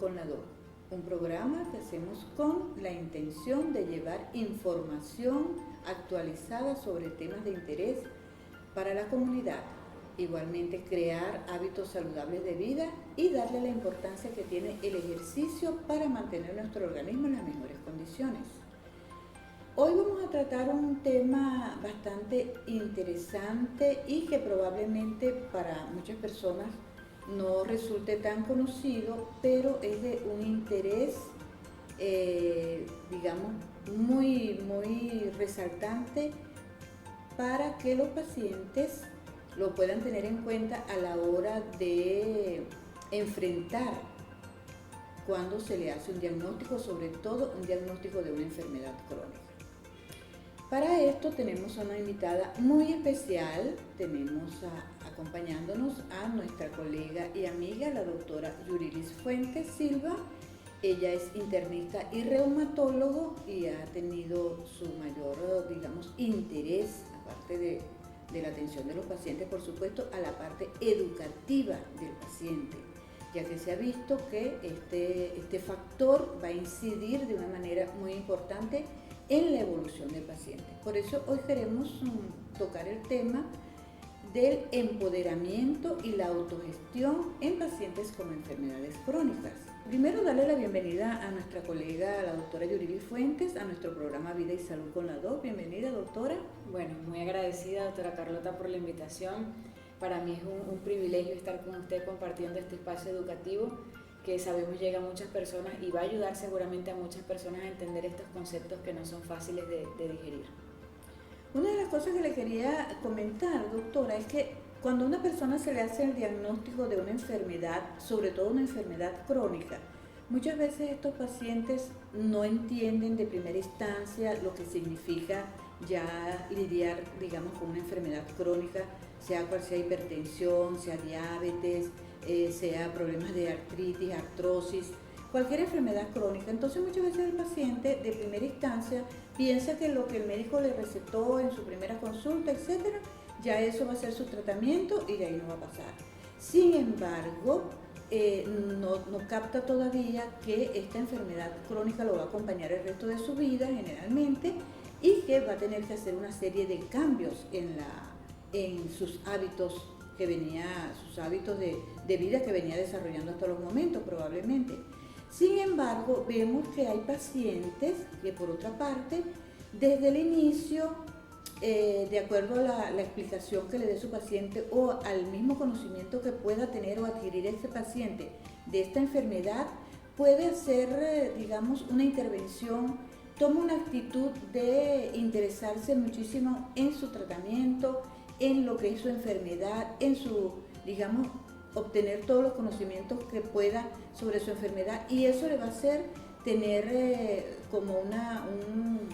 con la Doc, un programa que hacemos con la intención de llevar información actualizada sobre temas de interés para la comunidad. Igualmente crear hábitos saludables de vida y darle la importancia que tiene el ejercicio para mantener nuestro organismo en las mejores condiciones. Hoy vamos a tratar un tema bastante interesante y que probablemente para muchas personas no resulte tan conocido, pero es de un interés, digamos, muy resaltante para que los pacientes lo puedan tener en cuenta a la hora de enfrentar cuando se le hace un diagnóstico, sobre todo un diagnóstico de una enfermedad crónica. Para esto tenemos a una invitada muy especial, tenemos acompañándonos a nuestra colega y amiga, la doctora Yurilis Fuentes Silva. Ella es internista y reumatólogo y ha tenido su mayor, digamos, interés, aparte de la atención de los pacientes, por supuesto, a la parte educativa del paciente, ya que se ha visto que este factor va a incidir de una manera muy importante en la evolución del paciente. Por eso hoy queremos tocar el tema del empoderamiento y la autogestión en pacientes con enfermedades crónicas. Primero, darle la bienvenida a nuestra colega, la doctora Yurilis Fuentes, a nuestro programa Vida y Salud con la Doc. Bienvenida, doctora. Bueno, muy agradecida, doctora Carlota, por la invitación. Para mí es un privilegio estar con usted compartiendo este espacio educativo que sabemos llega a muchas personas y va a ayudar seguramente a muchas personas a entender estos conceptos que no son fáciles de digerir. Una de las cosas que le quería comentar, doctora, es que cuando a una persona se le hace el diagnóstico de una enfermedad, sobre todo una enfermedad crónica, muchas veces estos pacientes no entienden de primera instancia lo que significa ya lidiar, digamos, con una enfermedad crónica, sea cual sea hipertensión, sea diabetes, sea problemas de artritis, artrosis, cualquier enfermedad crónica. Entonces muchas veces el paciente de primera instancia piensa que lo que el médico le recetó en su primera consulta, etcétera, ya eso va a ser su tratamiento y de ahí no va a pasar. Sin embargo, no capta todavía que esta enfermedad crónica lo va a acompañar el resto de su vida generalmente y que va a tener que hacer una serie de cambios en sus hábitos de vida que venía desarrollando hasta los momentos probablemente. Sin embargo, vemos que hay pacientes que por otra parte, desde el inicio, de acuerdo a la explicación que le dé su paciente o al mismo conocimiento que pueda tener o adquirir ese paciente de esta enfermedad, puede hacer, digamos, una intervención, toma una actitud de interesarse muchísimo en su tratamiento, en lo que es su enfermedad, en su, digamos, obtener todos los conocimientos que pueda sobre su enfermedad, y eso le va a hacer tener como un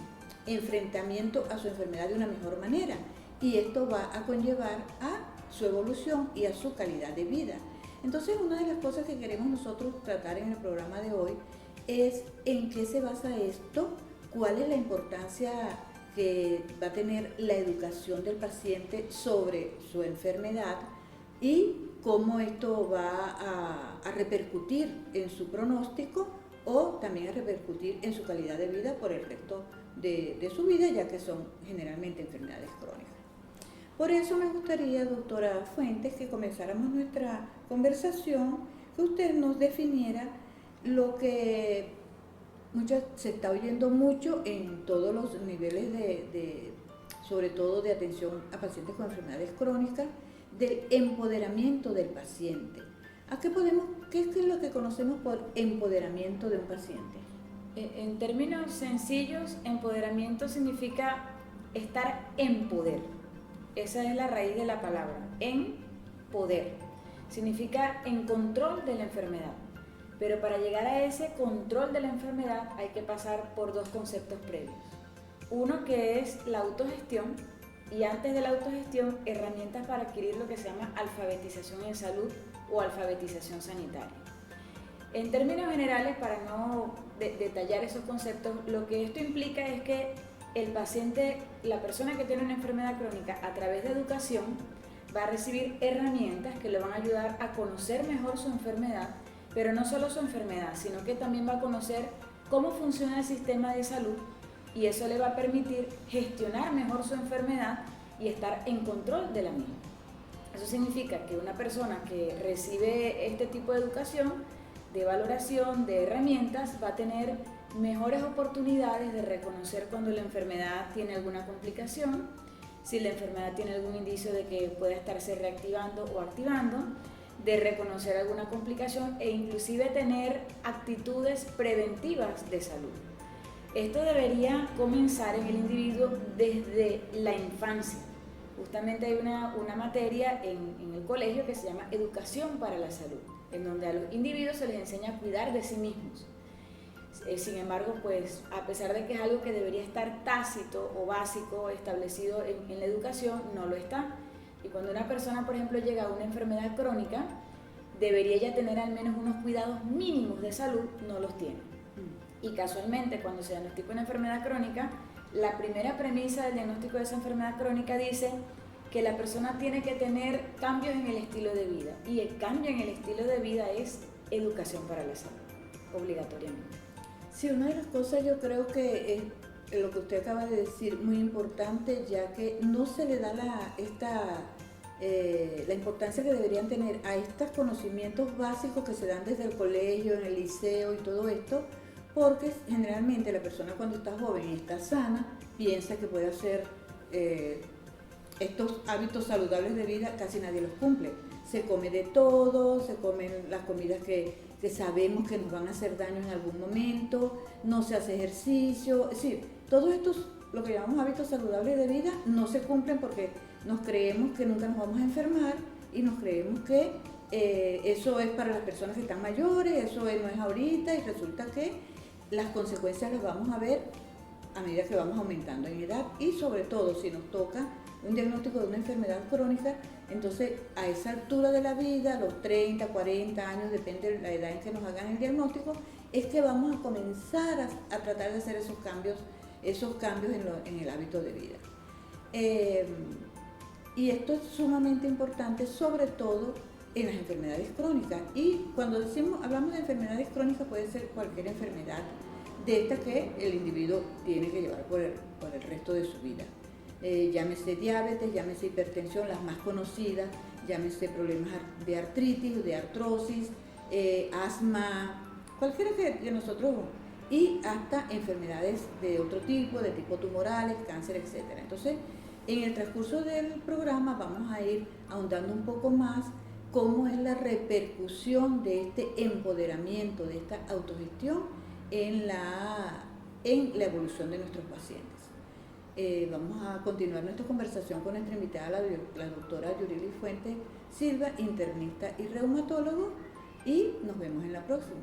enfrentamiento a su enfermedad de una mejor manera, y esto va a conllevar a su evolución y a su calidad de vida. Entonces, una de las cosas que queremos nosotros tratar en el programa de hoy es en qué se basa esto, cuál es la importancia que va a tener la educación del paciente sobre su enfermedad y cómo esto va a repercutir en su pronóstico o también a repercutir en su calidad de vida por el resto de su vida, ya que son generalmente enfermedades crónicas. Por eso me gustaría, doctora Fuentes, que comenzáramos nuestra conversación, que usted nos definiera lo que se está oyendo mucho en todos los niveles sobre todo de atención a pacientes con enfermedades crónicas, del empoderamiento del paciente. ¿Qué es lo que conocemos por empoderamiento de un paciente? En términos sencillos, empoderamiento significa estar en poder. Esa es la raíz de la palabra, en poder. Significa en control de la enfermedad. Pero para llegar a ese control de la enfermedad hay que pasar por dos conceptos previos. Uno que es la autogestión, y antes de la autogestión, herramientas para adquirir lo que se llama alfabetización en salud o alfabetización sanitaria. En términos generales, para no detallar esos conceptos, lo que esto implica es que el paciente, la persona que tiene una enfermedad crónica, a través de educación, va a recibir herramientas que le van a ayudar a conocer mejor su enfermedad pero no solo su enfermedad, sino que también va a conocer cómo funciona el sistema de salud y eso le va a permitir gestionar mejor su enfermedad y estar en control de la misma. Eso significa que una persona que recibe este tipo de educación, de valoración, de herramientas, va a tener mejores oportunidades de reconocer cuando la enfermedad tiene alguna complicación, si la enfermedad tiene algún indicio de que pueda estarse reactivando o activando, de reconocer alguna complicación e inclusive tener actitudes preventivas de salud. Esto debería comenzar en el individuo desde la infancia. Justamente hay una materia en el colegio que se llama Educación para la Salud, en donde a los individuos se les enseña a cuidar de sí mismos. Sin embargo, pues a pesar de que es algo que debería estar tácito o básico establecido en la educación, no lo está. Y cuando una persona, por ejemplo, llega a una enfermedad crónica, debería ya tener al menos unos cuidados mínimos de salud, no los tiene. Y casualmente, cuando se diagnostica una enfermedad crónica, la primera premisa del diagnóstico de esa enfermedad crónica dice que la persona tiene que tener cambios en el estilo de vida. Y el cambio en el estilo de vida es educación para la salud, obligatoriamente. Sí, una de las cosas yo creo que es lo que usted acaba de decir muy importante, ya que no se le da la importancia que deberían tener a estos conocimientos básicos que se dan desde el colegio, en el liceo y todo esto, porque generalmente la persona cuando está joven y está sana piensa que puede hacer estos hábitos saludables de vida, casi nadie los cumple. Se come de todo, se comen las comidas que sabemos que nos van a hacer daño en algún momento, no se hace ejercicio, es decir, todos estos, lo que llamamos hábitos saludables de vida, no se cumplen porque nos creemos que nunca nos vamos a enfermar y nos creemos que eso es para las personas que están mayores, eso no es ahorita y resulta que las consecuencias las vamos a ver a medida que vamos aumentando en edad y sobre todo si nos toca un diagnóstico de una enfermedad crónica, entonces a esa altura de la vida, los 30, 40 años, depende de la edad en que nos hagan el diagnóstico, es que vamos a comenzar a tratar de hacer esos cambios en el hábito de vida. Y esto es sumamente importante, sobre todo en las enfermedades crónicas. Y cuando hablamos de enfermedades crónicas, puede ser cualquier enfermedad de esta que el individuo tiene que llevar por el resto de su vida. Llámese diabetes, llámese hipertensión, las más conocidas, llámese problemas de artritis, de artrosis, asma, cualquiera que nosotros, y hasta enfermedades de otro tipo, de tipo tumorales, cáncer, etc. Entonces, en el transcurso del programa vamos a ir ahondando un poco más cómo es la repercusión de este empoderamiento, de esta autogestión en la evolución de nuestros pacientes. Vamos a continuar nuestra conversación con nuestra invitada, la doctora Yurili Fuentes Silva, internista y reumatólogo, y nos vemos en la próxima.